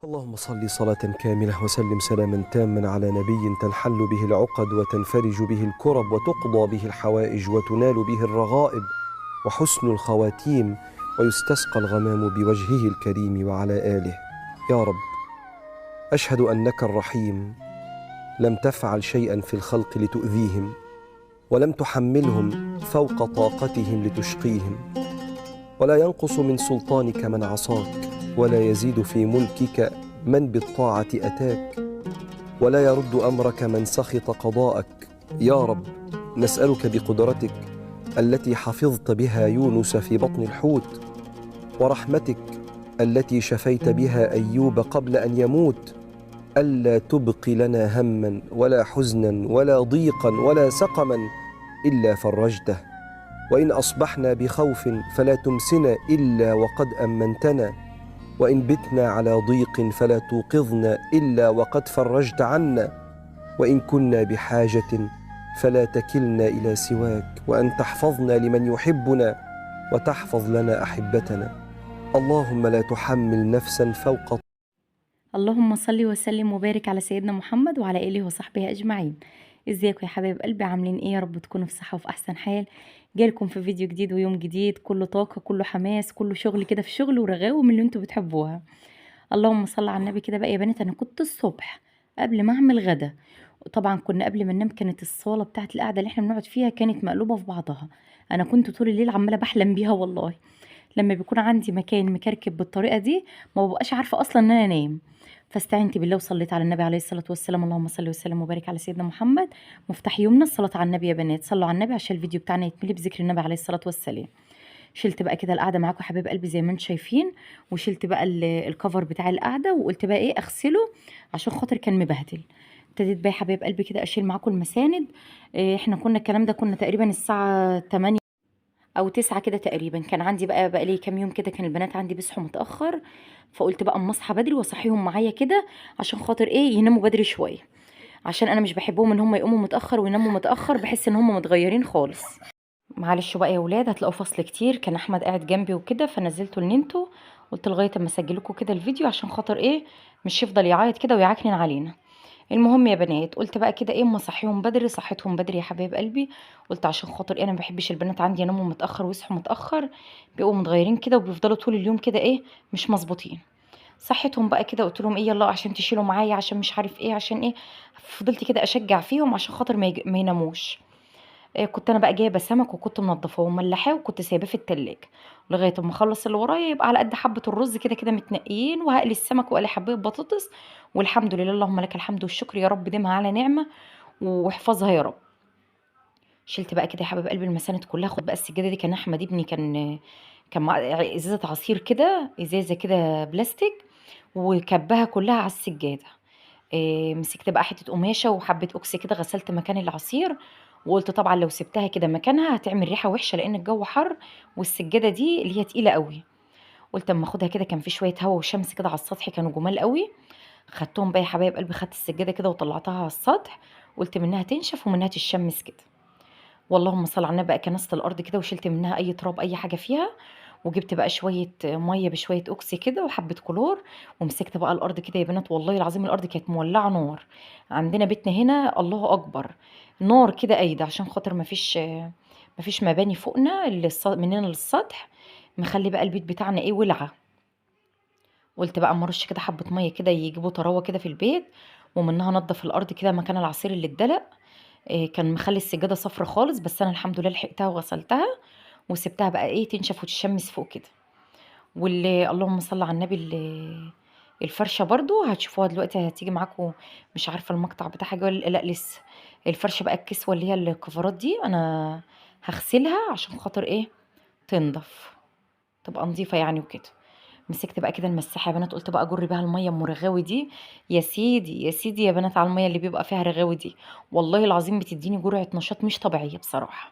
اللهم صل صلاة كاملة وسلم سلاما تاما على نبي تنحل به العقد وتنفرج به الكرب وتقضى به الحوائج وتنال به الرغائب وحسن الخواتيم ويستسقى الغمام بوجهه الكريم وعلى آله. يا رب، أشهد أنك الرحيم لم تفعل شيئا في الخلق لتؤذيهم، ولم تحملهم فوق طاقتهم لتشقيهم، ولا ينقص من سلطانك من عصاك، ولا يزيد في ملكك من بالطاعة أتاك، ولا يرد أمرك من سخط قضاءك. يا رب، نسألك بقدرتك التي حفظت بها يونس في بطن الحوت، ورحمتك التي شفيت بها أيوب قبل أن يموت، ألا تبق لنا هما ولا حزنا ولا ضيقا ولا سقما إلا فرجته، وإن أصبحنا بخوف فلا تمسنا إلا وقد أمنتنا، وإن بتنا على ضيق فلا توقظنا إلا وقد فرجت عنا، وإن كنا بحاجة فلا تكلنا إلى سواك، وأن تحفظنا لمن يحبنا وتحفظ لنا أحبتنا. اللهم لا تحمل نفسا فوق. اللهم صل وسلم وبارك على سيدنا محمد وعلى آله وصحبه أجمعين. ازيكم يا حبايب قلبي، عاملين ايه؟ يا رب تكونوا في صحة وفي أحسن حال. جايلكم في فيديو جديد ويوم جديد، كله طاقة، كله حماس، كله شغل كده، في شغل ورغاوي من اللي انتوا بتحبوها. اللهم صل على النبي كده بقى يا بنات. انا كنت الصبح قبل ما اعمل غدا، طبعا كنا قبل ما ننام كانت الصالة بتاعت القعدة اللي احنا بنقعد فيها كانت مقلوبة في بعضها. انا كنت طول الليل عمالة بحلم بيها والله. لما بيكون عندي مكان مكركب بالطريقة دي ما ببقاش عارفة أصلا إن أنا أنام. فاستعنت بالله وصليت على النبي عليه الصلاة والسلام. اللهم صل وسلم وبارك على سيدنا محمد. مفتاح يومنا الصلاة على النبي يا بنات، صلوا على النبي عشان الفيديو بتاعنا يتملي بذكر النبي عليه الصلاة والسلام. شلت بقى كده القعدة معاكم حبايب قلبي زي ما انتم شايفين، وشلت بقى الكفر بتاع القعدة، وقلت بقى ايه اغسله عشان خاطر كان مبهدل. ابتديت بقى يا حبايب قلبي كده اشيل معاكم المساند. احنا كنا الكلام ده كنا تقريبا الساعة 8 او 9 كده تقريبا. كان عندي بقى لي كام يوم كده كان البنات عندي بيصحوا متاخر، فقلت بقى اما اصحى بدري واصحيهم معايا كده عشان خاطر ايه يناموا بدري شويه، عشان انا مش بحبهم ان هم يقوموا متاخر ويناموا متاخر، بحس ان هم متغيرين خالص. معلش بقى يا ولاد، هتلاقوا فصل كتير. كان احمد قاعد جنبي وكده فنزلته لننتو، قلت لغايه اما اسجل لكم كده الفيديو عشان خاطر ايه مش يفضل يعيط كده ويعكنن علينا. المهم يا بنات، قلت بقى كده ايه اما صحيهم بدري. صحيتهم بدري يا حبايب قلبي، قلت عشان خاطر ايه انا ما بحبش البنات عندي يناموا متاخر ويصحوا متاخر، بيبقوا متغيرين كده وبيفضلوا طول اليوم كده ايه مش مظبوطين. صحيتهم بقى كده قلت لهم ايه يلا عشان تشيلوا معايا عشان مش عارف ايه عشان ايه. فضلت كده اشجع فيهم عشان خاطر ما يناموش. كنت انا بقى جايبه سمك وكنت منضفاه وملحاه وكنت سايباه في التلاجة لغايه اما اخلص اللي ورايا، يبقى على قد حبه الرز كده كده متنقيين، وهقلي السمك واقلي حبايه بطاطس. والحمد لله، اللهم لك الحمد والشكر يا رب، ديمها على نعمه واحفظها يا رب. شلت بقى كده يا حبايب قلبي المساند كلها. خد بقى السجاده دي، كان احمد ابني كان مع ازازه عصير كده، ازازه كده بلاستيك، وكبها كلها على السجاده. مسكت بقى حتة قماشة وحبة أوكس كده غسلت مكان العصير، وقلت طبعا لو سبتها كده مكانها هتعمل ريحة وحشة لأن الجو حر، والسجادة دي اللي هي تقيلة قوي. قلت اما اخدها كده، كان في شوية هوا وشمس كده على السطح كانوا جمال قوي. خدتهم بقى يا حبايب قلبي، خدت السجادة كده وطلعتها على السطح، قلت منها تنشف ومنها تشمس كده. واللهم صل على النبي بقى، كنست الارض كده وشلت منها اي تراب اي حاجه فيها، وجبت بقى شويه ميه بشويه اوكسي كده وحبه كلور، ومسكت بقى الارض كده يا بنات. والله العظيم الارض كانت مولعه نار. عندنا بيتنا هنا الله اكبر نار كده قايده، عشان خاطر ما فيش مباني فوقنا مننا للسطح، مخلي بقى البيت بتاعنا ايه ولعه. قلت بقى اما ارش كده حبه ميه كده يجيبوا طراوه كده في البيت، ومنها نضف الارض كده مكان العصير اللي اتدلق. كان مخلي السجادة صفرا خالص، بس انا الحمد لله لحقتها وغسلتها وسبتها بقى ايه تنشف وتشمس فوق كده. واللي اللهم صل على النبي الفرشة برضو هتشوفوها دلوقتي هتيجي معاكم. مش عارفة المقطع بتاعها جوه ولا لا لسه. الفرشة بقى الكسوة اللي هي الكفرات دي انا هغسلها عشان خاطر ايه تنضف، تبقى نظيفة يعني وكده. مسكت بقى كده المساحه يا بنات، قلت بقى اجر بيها الميه ام رغاوي دي. يا سيدي يا سيدي يا بنات على الميه اللي بيبقى فيها رغاوي دي، والله العظيم بتديني جرعه نشاط مش طبيعيه بصراحه.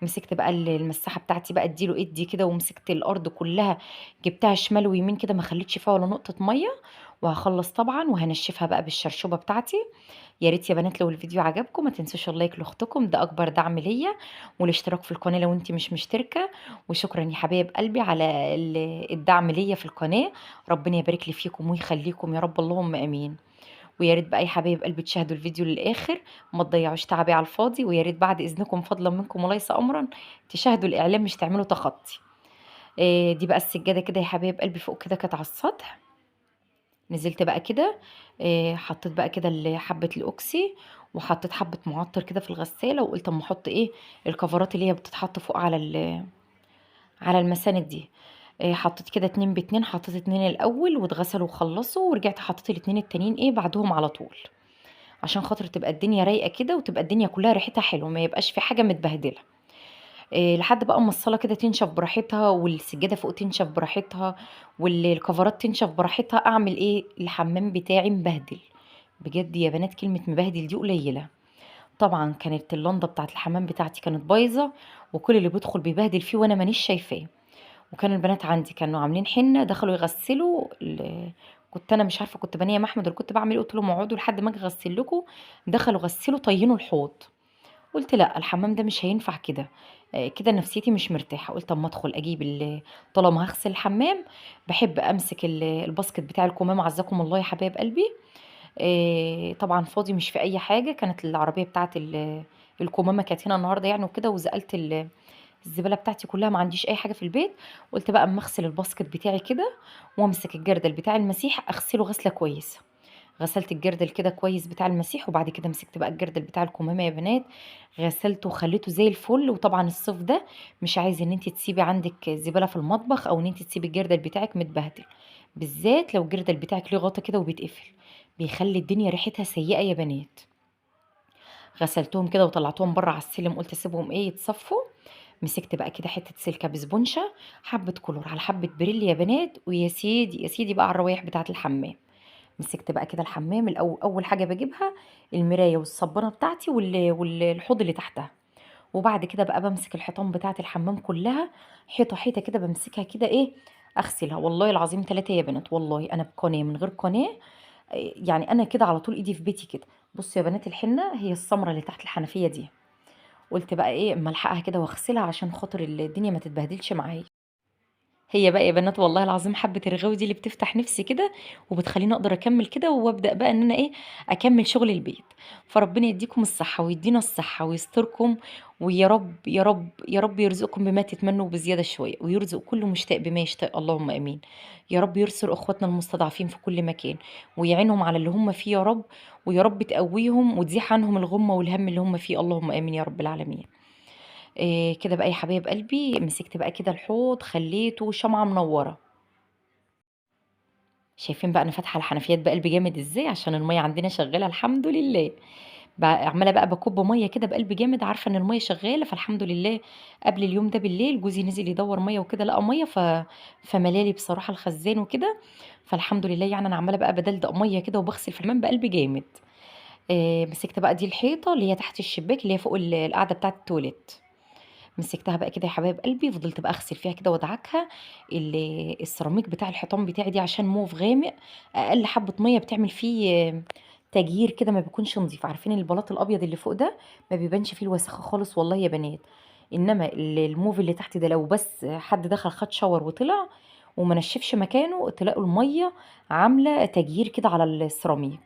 مسكت بقى المساحه بتاعتي بقى اديله ادي كده، ومسكت الارض كلها جبتها شمال ويمين كده، ما خليتش فيها ولا نقطه ميه. وهخلص طبعا وهنشفها بقى بالشرشوبه بتاعتي. يا ريت يا بنات لو الفيديو عجبكم ما تنسوش اللايك لاختكم، ده اكبر دعم ليا، والاشتراك في القناه لو انت مش مشتركه. وشكرا يا حبايب قلبي على الدعم ليا في القناه. ربنا يبارك لي فيكم ويخليكم يا رب، اللهم امين. ويا ريت بقى يا حبايب قلبي تشاهدوا الفيديو للاخر، ما تضيعوش تعبي على الفاضي. ويا ريت بعد اذنكم فضلا منكم وليس امرا تشاهدوا الاعلان، مش تعملوا تخطي. دي بقى السجاده كده يا حبايب قلبي فوق كده كانت على السطح. نزلت بقى كده، حطيت بقى كده حبه الاوكسي، وحطيت حبه معطر كده في الغساله، وقلت اما احط ايه الكفرات اللي هي بتتحط فوق على على المساند دي. حطيت كده 2 ب2، حطيت 2 الاول واتغسلوا وخلصوا، ورجعت حطيت الاتنين التانيين ايه بعدهم على طول، عشان خاطر تبقى الدنيا رايقه كده، وتبقى الدنيا كلها ريحتها حلوه، ما يبقاش في حاجه متبهدله. لحد بقى اما الصاله كده تنشف براحتها، والسجاده فوق تنشف براحتها، والكفرات تنشف براحتها، اعمل ايه الحمام بتاعي مبهدل. بجد يا بنات كلمه مبهدل دي قليله. طبعا كانت اللنده بتاعت الحمام بتاعتي كانت بايظه، وكل اللي بيدخل بيبهدل فيه وانا مانيش شايفاه. وكان البنات عندي كانوا عاملين حنه، دخلوا يغسلوا كنت انا مش عارفه كنت بنيه احمد ولا كنت بعمل ايه، قلت لهم اقعدوا لحد ما اجي اغسل لكم. دخلوا غسلوا طينوا الحوض. قلت لا الحمام ده مش هينفع كده، كده نفسيتي مش مرتاحه. قلت اما ادخل اجيب طالما هغسل الحمام بحب امسك الباسكت بتاع الكمام، عزكم الله يا حبايب قلبي. طبعا فاضي مش في اي حاجه، كانت العربيه بتاعت الكمامه كانت هنا النهارده يعني وكده، وزقلت الزباله بتاعتي كلها، ما عنديش اي حاجه في البيت. قلت بقى اما اغسل الباسكت بتاعي كده، وامسك الجردل بتاع المسيح اغسله غسله كويسه. غسلت الجردل كده كويس بتاع المسيح، وبعد كده مسكت بقى الجردل بتاع الكمامه يا بنات، غسلته وخليته زي الفل. وطبعا الصيف ده مش عايز ان انت تسيبي عندك زباله في المطبخ، او ان انت تسيبي الجردل بتاعك متبهدل، بالذات لو الجردل بتاعك ليه غطا كده وبيتقفل، بيخلي الدنيا ريحتها سيئه يا بنات. غسلتهم كده وطلعتهم بره على السلم، قلت اسيبهم ايه يتصفوا. مسكت بقى كده حته سلكه بسبونشه، حبه كلور على حبه بريل يا بنات، ويا سيدي يا سيدي بقى على الروايح بتاعه الحمام. مسكت بقى كده الحمام اول حاجه بجيبها المرايه والصبانه بتاعتي والحوض اللي تحتها. وبعد كده بقى بمسك الحيطان بتاعه الحمام كلها، حيطه حيطه كده بمسكها كده ايه، اغسلها. والله العظيم 3 يا بنات، والله انا بقناه من غير قناه. يعني انا كده على طول ايدي في بيتي كده. بصوا يا بنات الحنه هي السمره اللي تحت الحنفيه دي. قلت بقى ايه اما الحقها كده واغسلها عشان خاطر الدنيا ما تتبهدلش معايا. هي بقى يا بنات والله العظيم حبة الرغاوي دي اللي بتفتح نفسي كده، وبتخليني اقدر اكمل كده، وابدا بقى ان انا ايه اكمل شغل البيت. فربنا يديكم الصحة ويدينا الصحة ويستركم، ويا رب يا رب يا رب يرزقكم بما تتمنوا بزيادة شوية، ويرزق كل مشتاق بما يشتاق، اللهم امين. يا رب يرسل اخواتنا المستضعفين في كل مكان، ويعينهم على اللي هم فيه يا رب، ويا رب تقويهم وتزيح عنهم الغمة والهم اللي هم فيه، اللهم امين يا رب العالمين. كده بقى يا حبايب قلبي مسكت بقى كده الحوض خليته شمعة منورة. شايفين بقى انا فاتحه الحنفيات بقلب جامد ازاي عشان الميه عندنا شغاله الحمد لله. بقى عماله بقى بكب ميه كده بقلب جامد، عارفه ان الميه شغاله فالحمد لله. قبل اليوم ده بالليل جوزي نزل يدور ميه وكده لقى ميه فملالي بصراحه الخزان وكده. فالحمد لله يعني انا عماله بقى بدلدق ميه كده وبغسل في الحمام بقلب جامد. مسكت بقى دي الحيطه اللي هي تحت الشباك اللي هي فوق القاعده بتاعه التواليت. مسكتها بقى كده يا حبايب قلبي، فضلت بقى اغسل فيها كده وادعكها. السيراميك بتاع الحيطان بتاعي دي عشان موف غامق، اقل حبه ميه بتعمل فيه تجير كده ما بيكونش نظيف. عارفين البلاط الابيض اللي فوق ده ما بيبانش فيه الوسخه خالص والله يا بنات. انما الموف اللي تحت ده لو بس حد دخل خد شاور وطلع وما نشفش مكانه، تلاقوا الميه عامله تجير كده على السيراميك.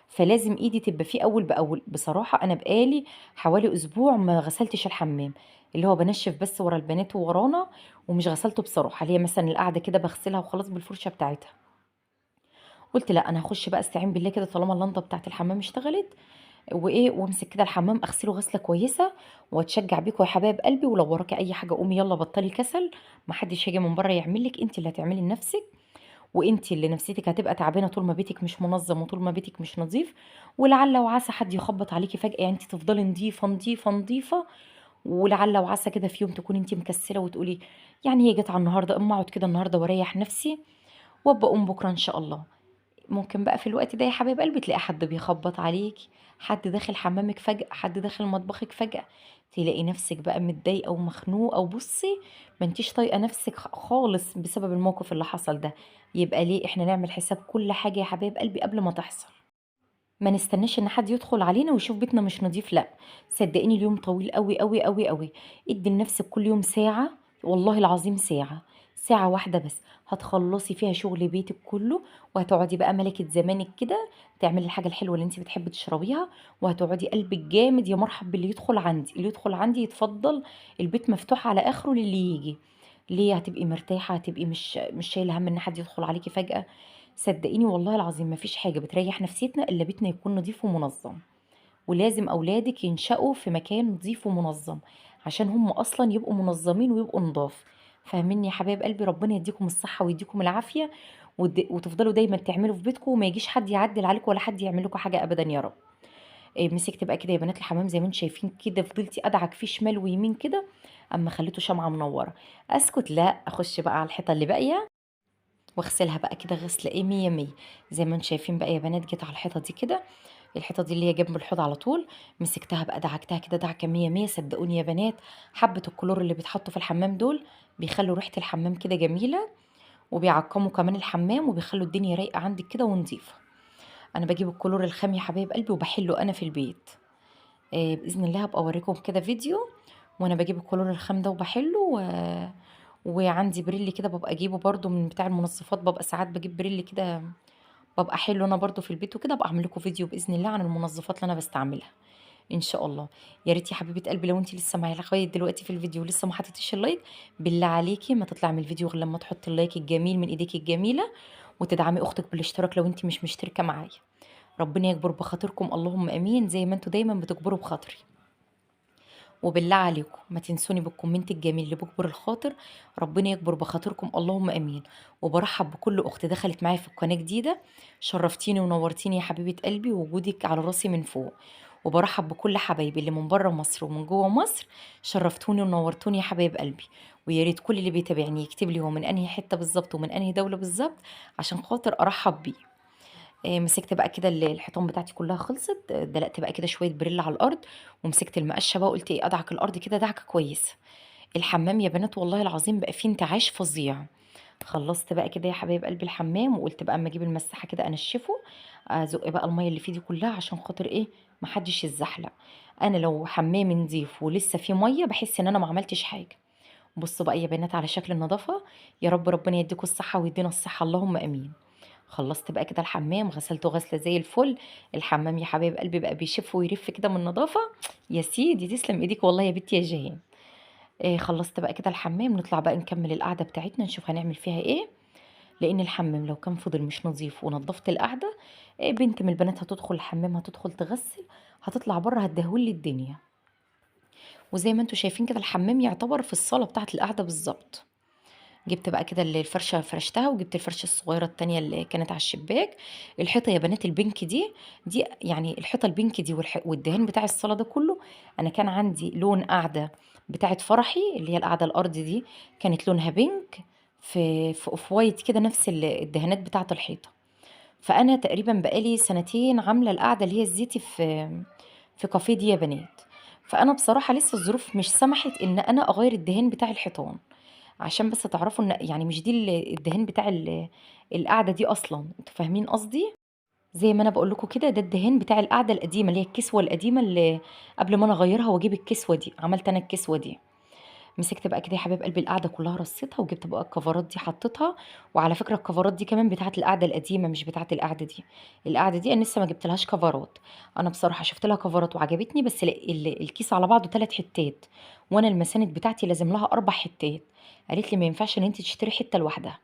فلازم ايدي تبقى فيه اول باول. بصراحه انا بقالي حوالي اسبوع ما غسلتش الحمام، اللي هو بنشف بس ورا البنات وورانا، ومش غسلته بصراحه، اللي هي مثلا القعده كده بغسلها وخلاص بالفرشه بتاعتها. قلت لا انا هخش بقى استعين بالله كده طالما اللنده بتاعت الحمام اشتغلت، وايه وامسك كده الحمام اغسله غسله كويسه. واتشجع بيكم يا حبايب قلبي، ولو وراكي اي حاجه قومي يلا بطلي كسل، محدش هيجي من بره يعمل لك، انت اللي هتعملي لنفسك. وانت اللي نفسيتك هتبقى تعبانه طول ما بيتك مش منظم وطول ما بيتك مش نظيف. ولعل وعسى حد يخبط عليكي فجاه، يعني انت تفضلي نظيفه نظيفه نظيفه، ولعل وعسى كده في يوم تكوني انت مكسله وتقولي يعني هي جت على النهارده، اما اقعد كده النهارده واريح نفسي وابقى اقوم بكره ان شاء الله. ممكن بقى في الوقت ده يا حبايب قلبي تلاقي حد بيخبط عليكي، حد داخل حمامك فجأة، حد داخل مطبخك فجأة، تلاقي نفسك بقى متضايقة ومخنوقة، وبصي ما انتيش طايقة نفسك خالص بسبب الموقف اللي حصل ده. يبقى ليه احنا نعمل حساب كل حاجة يا حبايب قلبي قبل ما تحصل. ما نستناش ان حد يدخل علينا ويشوف بيتنا مش نضيف، لا. صدقيني اليوم طويل قوي قوي قوي قوي. ادي لنفسك كل يوم ساعة، والله العظيم ساعة، ساعة واحدة بس هتخلصي فيها شغل بيتك كله. وهتقعدي بقى ملكة زمانك كده، تعملي الحاجة الحلوة اللي انت بتحبي تشربيها. وهتقعدي قلبك جامد يا مرحب باللي يدخل عندي، اللي يدخل عندي يتفضل. البيت مفتوح على اخره للي يجي. ليه؟ هتبقي مرتاحة، هتبقي مش شايلة هم ان حد يدخل عليكي فجأة. صدقيني والله العظيم مفيش حاجة بتريح نفسيتنا إلا بيتنا يكون نظيف ومنظم. ولازم أولادك ينشأوا في مكان نظيف ومنظم، عشان هم أصلا يبقوا منظمين ويبقوا نضاف. فاهميني يا حبايب قلبي؟ ربنا يديكم الصحة ويديكم العافية. وتفضلوا دايما تعملوا في بيتكم، وما يجيش حد يعدل عليكم ولا حد يعمل لكم حاجة أبدا يا رب. إيه، مسكت بقى كده يا بنات الحمام زي ما انتم شايفين كده، فضلتي أدعك فيه شمال ويمين كده أما خليته شمعة منورة. أسكت؟ لا، أخش بقى على الحيطة اللي باقية واغسلها بقى كده غسله ايه مية مية. زي ما انتم شايفين بقى يا بنات، جيت على الحيطه دي كده، الحيطه دي اللي هي جنب الحوض على طول. مسكتها بقى دعكتها كده دعكه مية مية. صدقوني يا بنات، حبه الكلور اللي بيتحطوا في الحمام دول بيخلوا ريحه الحمام كده جميله، وبيعقموا كمان الحمام، وبيخلوا الدنيا رايقه عندك كده ونظيفه. انا بجيب الكلور الخام يا حبايب قلبي وبحله انا في البيت. باذن الله هبقى اوريكم كده فيديو وانا بجيب الكلور الخام ده وبحله وعندي بريل كده ببقى اجيبه برضو من بتاع المنظفات، ببقى ساعات بجيب بريل كده بابقى حلو انا برضو في البيت وكده. ابقى اعمل لكم فيديو باذن الله عن المنظفات اللي انا بستعملها ان شاء الله. يا ريت يا حبيبه قلبي لو انت لسه معايا لغايه دلوقتي في الفيديو ولسه ما حطيتيش اللايك، بالله عليكي ما تطلع من الفيديو غير لما تحطي اللايك الجميل من ايديك الجميله، وتدعمي اختك بالاشتراك لو انت مش مشتركه معايا. ربنا يكبر بخاطركم اللهم امين، زي ما انتوا دايما بتكبروا بخاطري. وبالله عليكم ما تنسوني بالكومنت الجميل اللي بيكبر الخاطر. ربنا يكبر بخاطركم اللهم امين. وبرحب بكل اخت دخلت معايا في القناه جديده. شرفتيني ونورتيني يا حبيبه قلبي، ووجودك على راسي من فوق. وبرحب بكل حبايبي اللي من بره مصر ومن جوه مصر. شرفتوني ونورتوني يا حبايب قلبي. ويا ريت كل اللي بيتابعني يكتب لي هو من انهي حته بالظبط ومن انهي دوله بالظبط، عشان خاطر ارحب بيه. مسكت بقى كده الحيطان بتاعتي كلها خلصت. دلقت بقى كده شويه بريل على الارض، ومسكت المقشه بقى وقلت ايه ادعك الارض كده دعكه كويسه. الحمام يا بنات والله العظيم بقى فيه انتعاش فظيع. خلصت بقى كده يا حبايب قلبي الحمام، وقلت بقى اما اجيب المساحه كده انشفه، ازق بقى الميه اللي فيه دي كلها عشان خاطر ايه محدش يتزحلق. انا لو حمامي نضيف ولسه فيه ميه بحس ان انا ما عملتش حاجه. بصوا بقى يا بنات على شكل النظافه. يا رب ربنا يديكم الصحه ويدينا الصحه اللهم امين. خلصت بقى كده الحمام، غسلته غسله زي الفل. الحمام يا حبايب قلبي بقى بيشف ويرف كده من النظافه. يا سيدي تسلم ايديك والله يا بنتي يا جيهان. إيه، خلصت بقى كده الحمام، نطلع بقى نكمل القعده بتاعتنا نشوف هنعمل فيها ايه. لان الحمام لو كان فضل مش نظيف ونضفت القعده، إيه بنت من البنات هتدخل الحمام هتدخل تغسل، هتطلع بره هتدهول لي الدنيا. وزي ما انتم شايفين كده الحمام يعتبر في الصاله بتاعت القعده بالظبط. جبت بقى كده الفرشة فرشتها، وجبت الفرشة الصغيرة التانية اللي كانت على الشباك. الحيطة يا بنات البنك دي يعني الحيطة البنك دي والدهان بتاع الصالة ده كله. أنا كان عندي لون قاعدة بتاعت فرحي اللي هي القاعدة الأرض دي، كانت لونها بينك في اوف وايت كده، نفس الدهانات بتاعت الحيطة. فأنا تقريبا بقالي سنتين عاملة القاعدة اللي هي الزيتي في كافيه دي يا بنات. فأنا بصراحة لسه الظروف مش سمحت إن أنا أغير الدهان بتاع الحيطان، عشان بس تعرفوا ان يعني مش دي الدهان بتاع القعده دي اصلا، انتوا فاهمين قصدي؟ زي ما انا بقول لكم كده، ده الدهان بتاع القعده القديمه اللي هي الكسوه القديمه اللي قبل ما انا اغيرها واجيب الكسوه دي، عملت انا الكسوه دي. مسكت بقى كده يا حبايب قلبي القعده كلها رصيتها، وجبت بقى الكفرات دي حطيتها. وعلى فكره الكفرات دي كمان بتاعت القعده القديمه مش بتاعت القعده دي. القعده دي انا لسه ما جبتلهاش كفرات. انا بصراحه شفت لها كفرات وعجبتني، بس الكيس على بعضه 3 حتات، وانا المساند بتاعتي لازم لها 4 حتات. قالت لي ما ينفعش ان انت تشتري حته لوحدها،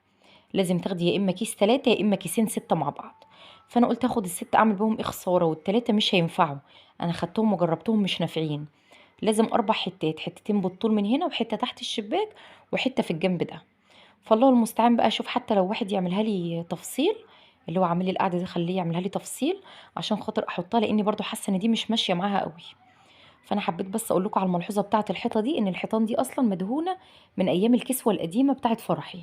لازم تاخدي يا اما كيس 3 يا اما كيسين 6 مع بعض. فانا قلت اخد ال6 اعمل بهم ايه خساره، وال3 مش هينفعوا. انا خدتهم وجربتهم مش نافعين. لازم 4 حتات، حتتين بالطول من هنا وحته تحت الشباك وحته في الجنب ده. فالله المستعان بقى اشوف حتى لو واحد يعملها لي تفصيل، اللي هو عامل لي القعده دي خليه يعملها لي تفصيل عشان خاطر احطها، لاني برضو حاسه ان دي مش ماشيه معاها قوي. فانا حبيت بس اقول لكم على الملحوظه بتاعه الحيطه دي، ان الحيطان دي اصلا مدهونه من ايام الكسوه القديمه بتاعه فرحي.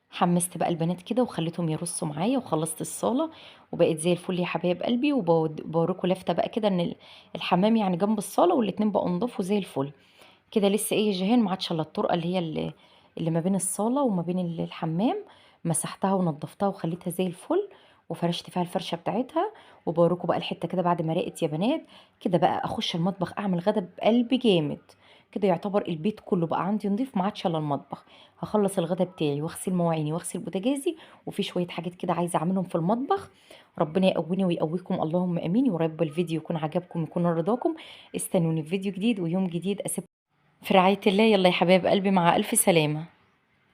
حمست بقى البنات كده وخليتهم يرصوا معايا وخلصت الصالة وبقيت زي الفل يا حبايب قلبي. وبوريكم لافتة بقى كده ان الحمام يعني جنب الصالة والاتنين بقوا نضاف وزي الفل كده. لسه ايه يا جيهان، ما عادش الا الطرقة اللي هي اللي ما بين الصالة وما بين الحمام، مسحتها ونضفتها وخليتها زي الفل وفرشت فيها الفرشة بتاعتها. وبوريكم بقى الحتة كده بعد ما راقت يا بنات. كده بقى اخش المطبخ اعمل غدا بقلب جامد. كده يعتبر البيت كله بقى عندي نضيف، ما عادش الا المطبخ. هخلص الغدا بتاعي واغسل مواعيني واغسل بوتاجازي، وفي شويه حاجات كده عايزه اعملهم في المطبخ. ربنا يقويني ويقويكم اللهم امين. يا رب الفيديو يكون عجبكم يكون رضاكم. استنوني في فيديو جديد ويوم جديد. اسيبكم في رعايه الله. يلا يا حبايب قلبي، مع الف سلامه.